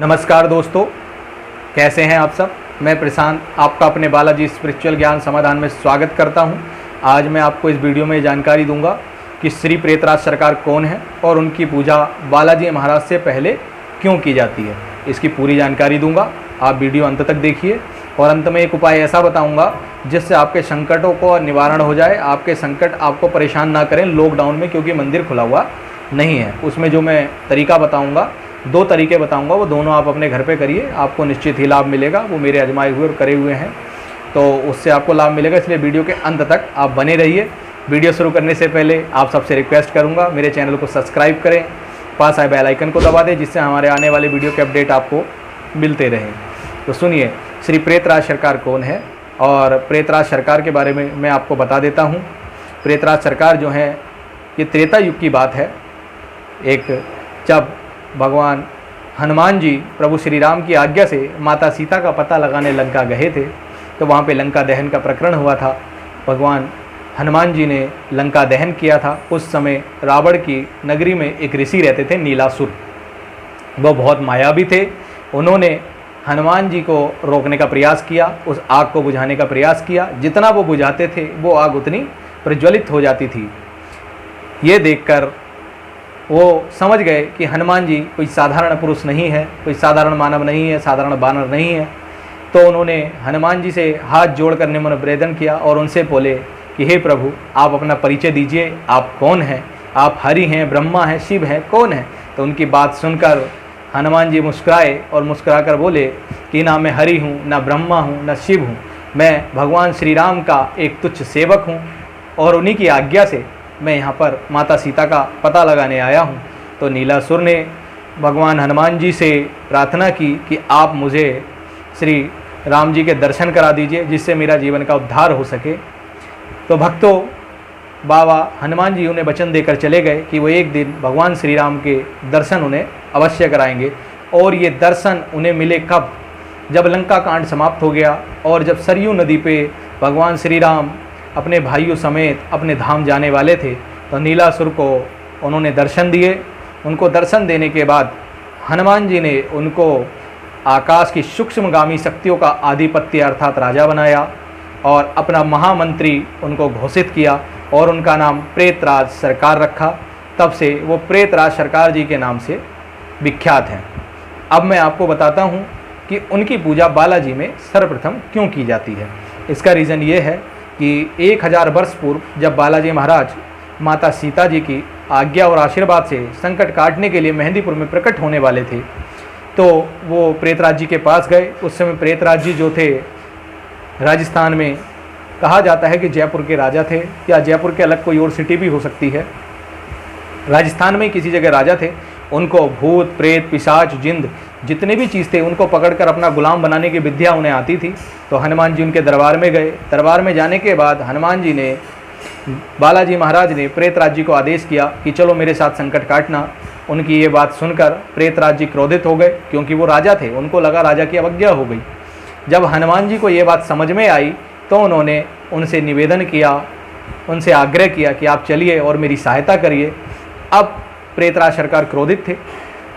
नमस्कार दोस्तों, कैसे हैं आप सब। मैं प्रशांत आपका अपने बालाजी स्पिरिचुअल ज्ञान समाधान में स्वागत करता हूं। आज मैं आपको इस वीडियो में जानकारी दूंगा कि श्री प्रेतराज सरकार कौन है और उनकी पूजा बालाजी महाराज से पहले क्यों की जाती है। इसकी पूरी जानकारी दूंगा, आप वीडियो अंत तक देखिए। और अंत में एक उपाय ऐसा बताऊंगा जिससे आपके संकटों को निवारण हो जाए, आपके संकट आपको परेशान ना करें लॉकडाउन में, क्योंकि मंदिर खुला हुआ नहीं है। उसमें जो मैं तरीका बताऊंगा, 2 तरीके बताऊंगा, वो दोनों आप अपने घर पे करिए, आपको निश्चित ही लाभ मिलेगा। वो मेरे आजमाए हुए और करे हुए हैं, तो उससे आपको लाभ मिलेगा। इसलिए वीडियो के अंत तक आप बने रहिए। वीडियो शुरू करने से पहले आप सबसे रिक्वेस्ट करूंगा, मेरे चैनल को सब्सक्राइब करें, पास आए बेल आइकन को दबा दें, जिससे हमारे आने वाले वीडियो के अपडेट आपको मिलते रहें। तो सुनिए, श्री प्रेतराज सरकार कौन है और प्रेतराज सरकार के बारे में मैं आपको बता देता हूँ। प्रेतराज सरकार जो है, ये त्रेता युग की बात है। एक जब भगवान हनुमान जी प्रभु श्री राम की आज्ञा से माता सीता का पता लगाने लंका गए थे, तो वहाँ पे लंका दहन का प्रकरण हुआ था। भगवान हनुमान जी ने लंका दहन किया था। उस समय रावण की नगरी में एक ऋषि रहते थे, नीलासुर। वो बहुत मायावी थे। उन्होंने हनुमान जी को रोकने का प्रयास किया, उस आग को बुझाने का प्रयास किया। जितना वो बुझाते थे वो आग उतनी प्रज्वलित हो जाती थी। ये देखकर वो समझ गए कि हनुमान जी कोई साधारण पुरुष नहीं है, कोई साधारण मानव नहीं है, साधारण बानर नहीं है। तो उन्होंने हनुमान जी से हाथ जोड़कर निवेदन किया और उनसे बोले कि हे प्रभु, आप अपना परिचय दीजिए, आप कौन हैं, आप हरि हैं, ब्रह्मा हैं, शिव हैं, कौन हैं। तो उनकी बात सुनकर हनुमान जी मुस्कुराए और मुस्कुराकर बोले कि ना मैं हरि हूँ, ना ब्रह्मा हूँ, ना शिव हूँ, मैं भगवान श्री राम का एक तुच्छ सेवक हूँ और उन्हीं की आज्ञा से मैं यहाँ पर माता सीता का पता लगाने आया हूँ। तो नीलासुर ने भगवान हनुमान जी से प्रार्थना की कि आप मुझे श्री राम जी के दर्शन करा दीजिए, जिससे मेरा जीवन का उद्धार हो सके। तो भक्तों, बाबा हनुमान जी उन्हें वचन देकर चले गए कि वो एक दिन भगवान श्री राम के दर्शन उन्हें अवश्य कराएंगे। और ये दर्शन उन्हें मिले कब? जब लंका कांड समाप्त हो गया और जब सरयू नदी पे भगवान श्री राम अपने भाइयों समेत अपने धाम जाने वाले थे, तो नीलासुर को उन्होंने दर्शन दिए। उनको दर्शन देने के बाद हनुमान जी ने उनको आकाश की सूक्ष्मगामी शक्तियों का आधिपत्य अर्थात राजा बनाया और अपना महामंत्री उनको घोषित किया और उनका नाम प्रेतराज सरकार रखा। तब से वो प्रेतराज सरकार जी के नाम से विख्यात हैं। अब मैं आपको बताता हूँ कि उनकी पूजा बालाजी में सर्वप्रथम क्यों की जाती है। इसका रीज़न ये है कि 1000 वर्ष पूर्व जब बालाजी महाराज माता सीता जी की आज्ञा और आशीर्वाद से संकट काटने के लिए मेहंदीपुर में प्रकट होने वाले थे, तो वो प्रेतराज जी के पास गए। उस समय प्रेतराज जी जो थे, राजस्थान में कहा जाता है कि जयपुर के राजा थे, या जयपुर के अलग कोई और सिटी भी हो सकती है। राजस्थान में किसी जगह राजा थे। उनको भूत प्रेत पिशाच जिंद जितने भी चीज़ थे, उनको पकड़कर अपना गुलाम बनाने की विद्या उन्हें आती थी। तो हनुमान जी उनके दरबार में गए। दरबार में जाने के बाद हनुमान जी ने, बालाजी महाराज ने प्रेतराज जी को आदेश किया कि चलो मेरे साथ संकट काटना। उनकी ये बात सुनकर प्रेतराज जी क्रोधित हो गए, क्योंकि वो राजा थे, उनको लगा राजा की अवज्ञा हो गई। जब हनुमान जी को ये बात समझ में आई तो उन्होंने उनसे निवेदन किया, उनसे आग्रह किया कि आप चलिए और मेरी सहायता करिए। अब प्रेतराज सरकार क्रोधित थे,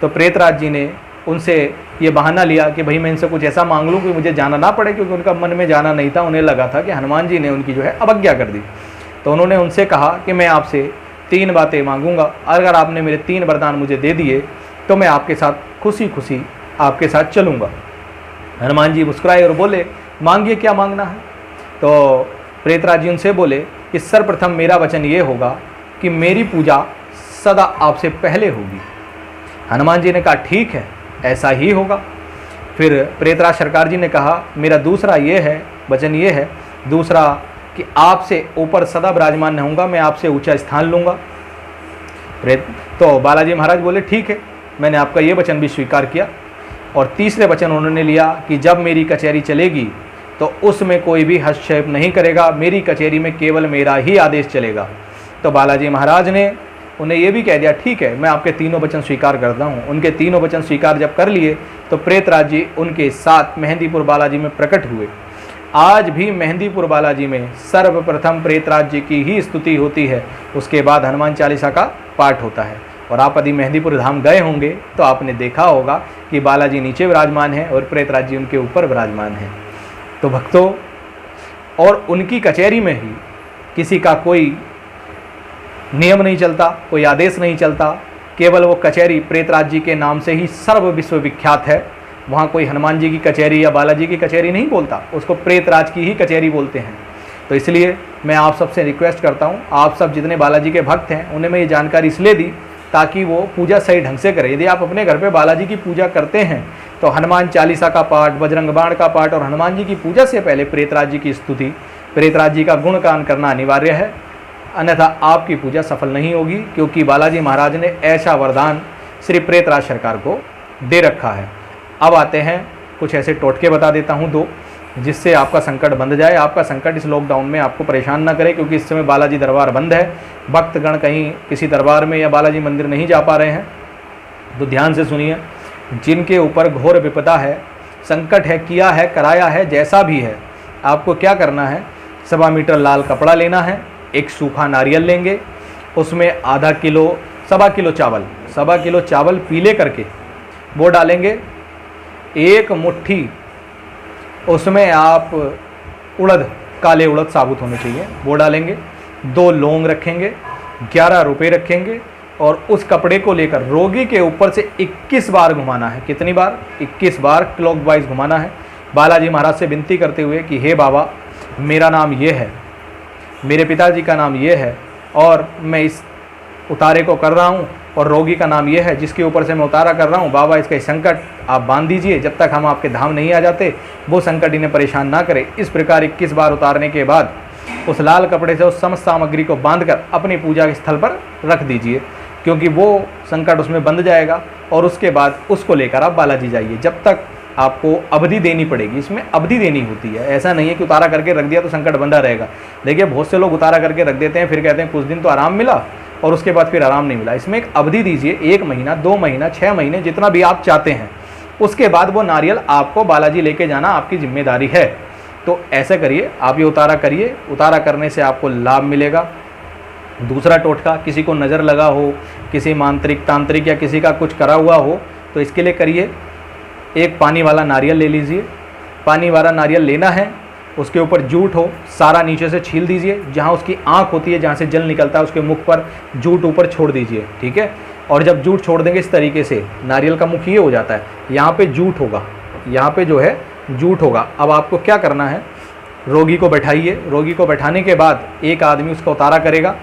तो प्रेतराज जी ने उनसे ये बहाना लिया कि भाई मैं इनसे कुछ ऐसा मांग लूँ कि मुझे जाना ना पड़े, क्योंकि उनका मन में जाना नहीं था। उन्हें लगा था कि हनुमान जी ने उनकी जो है अवज्ञा कर दी। तो उन्होंने उनसे कहा कि मैं आपसे 3 बातें मांगूंगा, अगर आपने मेरे 3 वरदान मुझे दे दिए तो मैं आपके साथ खुशी खुशी आपके साथ चलूँगा। हनुमान जी मुस्कुराए और बोले, मांगिए, क्या मांगना है। तो प्रेतराज जी उनसे बोले कि सर्वप्रथम मेरा वचन ये होगा कि मेरी पूजा सदा आपसे पहले होगी। हनुमान जी ने कहा ठीक है, ऐसा ही होगा। फिर प्रेतराज सरकार जी ने कहा मेरा दूसरा ये है, वचन ये है दूसरा, कि आपसे ऊपर सदा विराजमान रहूँगा, मैं आपसे ऊंचा स्थान लूँगा। तो बालाजी महाराज बोले ठीक है, मैंने आपका ये वचन भी स्वीकार किया। और तीसरे वचन उन्होंने लिया कि जब मेरी कचहरी चलेगी तो उसमें कोई भी हस्तक्षेप नहीं करेगा, मेरी कचहरी में केवल मेरा ही आदेश चलेगा। तो बालाजी महाराज ने उन्हें ये भी कह दिया ठीक है, मैं आपके 3 वचन स्वीकार करता हूँ। उनके 3 वचन स्वीकार जब कर लिए तो प्रेतराज जी उनके साथ मेहंदीपुर बालाजी में प्रकट हुए। आज भी मेहंदीपुर बालाजी में सर्वप्रथम प्रेतराज जी की ही स्तुति होती है, उसके बाद हनुमान चालीसा का पाठ होता है। और आप यदि मेहंदीपुर धाम गए होंगे तो आपने देखा होगा कि बालाजी नीचे विराजमान है और प्रेतराज जी उनके ऊपर विराजमान है। तो भक्तों, और उनकी कचहरी में ही किसी का कोई नियम नहीं चलता, कोई आदेश नहीं चलता, केवल वो कचहरी प्रेतराज जी के नाम से ही सर्व विश्वविख्यात है। वहाँ कोई हनुमान जी की कचहरी या बालाजी की कचहरी नहीं बोलता, उसको प्रेतराज की ही कचहरी बोलते हैं। तो इसलिए मैं आप सबसे रिक्वेस्ट करता हूँ, आप सब जितने बालाजी के भक्त हैं उन्हें मैं ये जानकारी इसलिए दी ताकि वो पूजा सही ढंग से करें। यदि आप अपने घर पे बालाजी की पूजा करते हैं तो हनुमान चालीसा का पाठ, बजरंग बाण का पाठ और हनुमान जी की पूजा से पहले प्रेतराज जी की स्तुति, प्रेतराज जी का गुणगान करना अनिवार्य है, अन्यथा आपकी पूजा सफल नहीं होगी, क्योंकि बालाजी महाराज ने ऐसा वरदान श्री प्रेतराज सरकार को दे रखा है। अब आते हैं कुछ ऐसे टोटके बता देता हूँ दो, जिससे आपका संकट बंद जाए। आपका संकट इस लॉकडाउन में आपको परेशान ना करे, क्योंकि इस समय बालाजी दरबार बंद है, भक्तगण कहीं किसी दरबार में या बालाजी मंदिर नहीं जा पा रहे हैं। तो ध्यान से सुनिए, जिनके ऊपर घोर विपदा है, संकट है, किया है, कराया है, जैसा भी है, आपको क्या करना है, 1.25 मीटर लाल कपड़ा लेना है, एक सूखा नारियल लेंगे, उसमें आधा किलो 1.25 किलो चावल, 1.25 किलो चावल पीले करके वो डालेंगे, एक मुट्ठी उसमें आप उड़द, काले उड़द साबुत होने चाहिए, वो डालेंगे, 2 लौंग रखेंगे, 11 रुपए रखेंगे और उस कपड़े को लेकर रोगी के ऊपर से 21 बार घुमाना है। कितनी बार? 21 बार क्लॉकवाइज घुमाना है, बालाजी महाराज से विनती करते हुए कि हे बाबा, मेरा नाम ये है, मेरे पिताजी का नाम ये है और मैं इस उतारे को कर रहा हूँ, और रोगी का नाम ये है जिसके ऊपर से मैं उतारा कर रहा हूँ। बाबा, इसका संकट आप बांध दीजिए, जब तक हम आपके धाम नहीं आ जाते वो संकट इन्हें परेशान ना करे। इस प्रकार 21 बार उतारने के बाद उस लाल कपड़े से उस समस्त सामग्री को बांधकर अपनी पूजा स्थल पर रख दीजिए, क्योंकि वो संकट उसमें बंध जाएगा। और उसके बाद उसको लेकर आप बालाजी जाइए, जब तक आपको अवधि देनी पड़ेगी। इसमें अवधि देनी होती है, ऐसा नहीं है कि उतारा करके रख दिया तो संकट बंधा रहेगा। देखिए, बहुत से लोग उतारा करके रख देते हैं, फिर कहते हैं कुछ दिन तो आराम मिला और उसके बाद फिर आराम नहीं मिला। इसमें एक अवधि दीजिए, 1 महीना, 2 महीना, 6 महीने, जितना भी आप चाहते हैं। उसके बाद वो नारियल आपको बालाजी लेके जाना आपकी जिम्मेदारी है। तो ऐसे करिए, आप ये उतारा करिए, उतारा करने से आपको लाभ मिलेगा। दूसरा टोटका, किसी को नज़र लगा हो, किसी मांत्रिक तांत्रिक या किसी का कुछ करा हुआ हो, तो इसके लिए करिए, एक पानी वाला नारियल ले लीजिए। पानी वाला नारियल लेना है, उसके ऊपर जूट हो, सारा नीचे से छील दीजिए, जहाँ उसकी आँख होती है, जहाँ से जल निकलता है, उसके मुख पर जूट ऊपर छोड़ दीजिए, ठीक है। और जब जूट छोड़ देंगे इस तरीके से, नारियल का मुख ये हो जाता है, यहाँ पे जूट होगा, यहाँ पे जो है जूट होगा। अब आपको क्या करना है, रोगी को बैठाइए, रोगी को बैठाने के बाद एक आदमी उसका उतारा करेगा।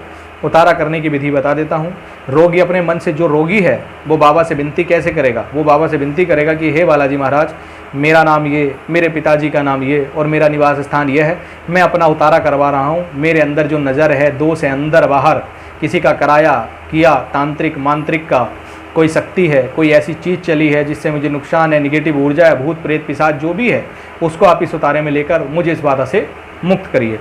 उतारा करने की विधि बता देता हूँ। रोगी अपने मन से, जो रोगी है वो बाबा से विनती कैसे करेगा, वो बाबा से विनती करेगा कि हे बालाजी महाराज, मेरा नाम ये, मेरे पिताजी का नाम ये और मेरा निवास स्थान ये है, मैं अपना उतारा करवा रहा हूँ। मेरे अंदर जो नज़र है, दोष है अंदर बाहर, किसी का कराया किया, तांत्रिक मांत्रिक का कोई शक्ति है, कोई ऐसी चीज़ चली है जिससे मुझे नुकसान है, निगेटिव ऊर्जा है, भूत प्रेत पिशाच जो भी है, उसको आप इस उतारे में लेकर मुझे इस बाधा से मुक्त करिए।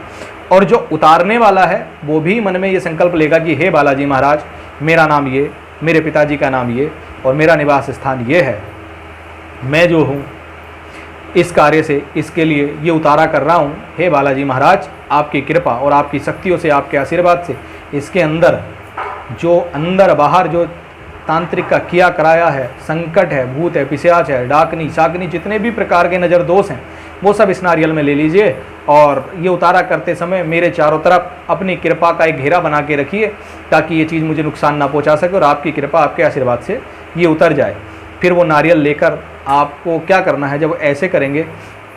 और जो उतारने वाला है वो भी मन में ये संकल्प लेगा कि हे बालाजी महाराज, मेरा नाम ये, मेरे पिताजी का नाम ये और मेरा निवास स्थान ये है, मैं जो हूँ इस कार्य से, इसके लिए ये उतारा कर रहा हूँ। हे बालाजी महाराज, आपकी कृपा और आपकी शक्तियों से, आपके आशीर्वाद से इसके अंदर जो अंदर बाहर जो तांत्रिक का किया कराया है, संकट है, भूत है, पिशाच है, डाकनी शाकनी, जितने भी प्रकार के नज़र दोष हैं, वो सब इस नारियल में ले लीजिए। और ये उतारा करते समय मेरे चारों तरफ अपनी कृपा का एक घेरा बना के रखिए, ताकि ये चीज़ मुझे नुकसान ना पहुंचा सके और आपकी कृपा, आपके आशीर्वाद से ये उतर जाए। फिर वो नारियल लेकर आपको क्या करना है, जब ऐसे करेंगे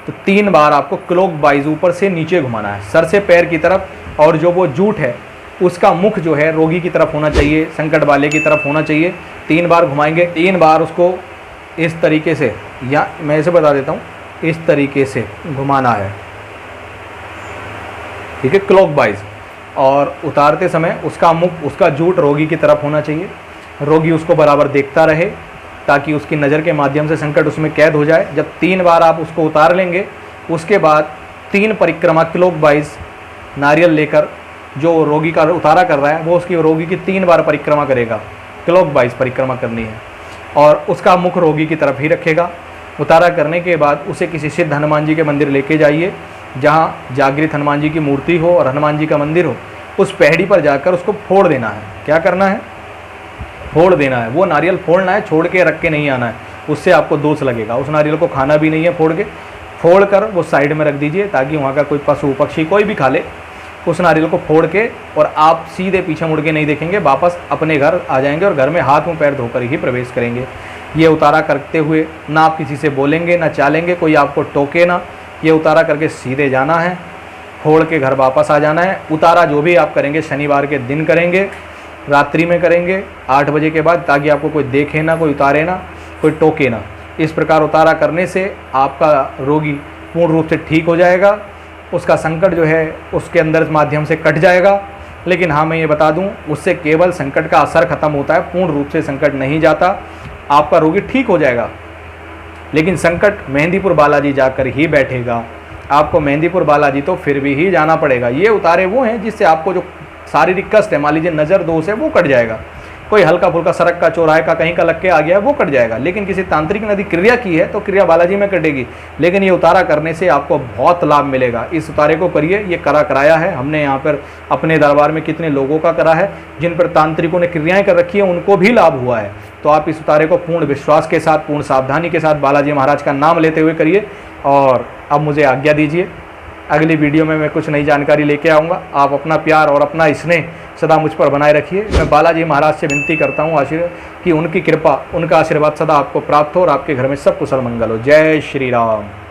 तो 3 बार आपको क्लॉकवाइज ऊपर से नीचे घुमाना है, सर से पैर की तरफ। और जो वो जूट है उसका मुख जो है रोगी की तरफ होना चाहिए, संकट वाले की तरफ होना चाहिए। 3 बार घुमाएंगे, 3 बार उसको इस तरीके से, या मैं ऐसे बता देता हूँ, इस तरीके से घुमाना है, ठीक है, क्लॉकवाइज। और उतारते समय उसका मुख, उसका जूट रोगी की तरफ होना चाहिए। रोगी उसको बराबर देखता रहे ताकि उसकी नज़र के माध्यम से संकट उसमें कैद हो जाए। जब 3 बार आप उसको उतार लेंगे, उसके बाद 3 परिक्रमा क्लॉकवाइज नारियल लेकर जो रोगी का उतारा कर रहा है वो उसकी रोगी की 3 बार परिक्रमा करेगा, क्लॉकवाइज परिक्रमा करनी है। और उसका मुख रोगी की तरफ ही रखेगा। उतारा करने के बाद उसे किसी सिद्ध हनुमान जी के मंदिर लेके जाइए, जहाँ जागृत हनुमान जी की मूर्ति हो और हनुमान जी का मंदिर हो। उस पहाड़ी पर जाकर उसको फोड़ देना है। क्या करना है, फोड़ देना है, वो नारियल फोड़ना है, छोड़ के रख के नहीं आना है, उससे आपको दोष लगेगा। उस नारियल को खाना भी नहीं है फोड़ के, फोड़ कर वो साइड में रख दीजिए ताकि वहाँ का कोई पशु पक्षी कोई भी खा ले। उस नारियल को फोड़ के और आप सीधे पीछे मुड़ के नहीं देखेंगे, वापस अपने घर आ जाएंगे और घर में हाथ मुँह पैर धोकर ही प्रवेश करेंगे। ये उतारा करते हुए ना आप किसी से बोलेंगे ना चालेंगे, कोई आपको टोके ना, ये उतारा करके सीधे जाना है, फोड़ के घर वापस आ जाना है। उतारा जो भी आप करेंगे शनिवार के दिन करेंगे, रात्रि में करेंगे 8 बजे के बाद, ताकि आपको कोई देखे ना, कोई उतारे ना, कोई टोके ना। इस प्रकार उतारा करने से आपका रोगी पूर्ण रूप से ठीक हो जाएगा, उसका संकट जो है उसके अंदर माध्यम से कट जाएगा। लेकिन हाँ, मैं ये बता दूं, उससे केवल संकट का असर खत्म होता है, पूर्ण रूप से संकट नहीं जाता, आपका रोगी ठीक हो जाएगा। लेकिन संकट मेहंदीपुर बालाजी जाकर ही बैठेगा, आपको मेहंदीपुर बालाजी तो फिर भी ही जाना पड़ेगा। ये उतारे वो हैं जिससे आपको जो शारीरिक कष्ट है, मान लीजिए नज़र दोष है, वो कट जाएगा। कोई हल्का फुल्का सड़क का चौराहे का कहीं का लग के आ गया है, वो कट जाएगा। लेकिन किसी तांत्रिक ने यदि क्रिया की है तो क्रिया बालाजी में कटेगी, लेकिन ये उतारा करने से आपको बहुत लाभ मिलेगा। इस उतारे को करिए, ये कराया है हमने यहाँ पर अपने दरबार में, कितने लोगों का करा है, जिन पर तांत्रिकों ने क्रियाएं कर रखी है उनको भी लाभ हुआ है। तो आप इस उतारे को पूर्ण विश्वास के साथ, पूर्ण सावधानी के साथ बालाजी महाराज का नाम लेते हुए करिए। और अब मुझे आज्ञा दीजिए, अगली वीडियो में मैं कुछ नई जानकारी लेके आऊँगा। आप अपना प्यार और अपना स्नेह सदा मुझ पर बनाए रखिए। मैं बालाजी महाराज से विनती करता हूँ आशीर्वाद कि उनकी कृपा, उनका आशीर्वाद सदा आपको प्राप्त हो और आपके घर में सब कुशल मंगल हो। जय श्री राम।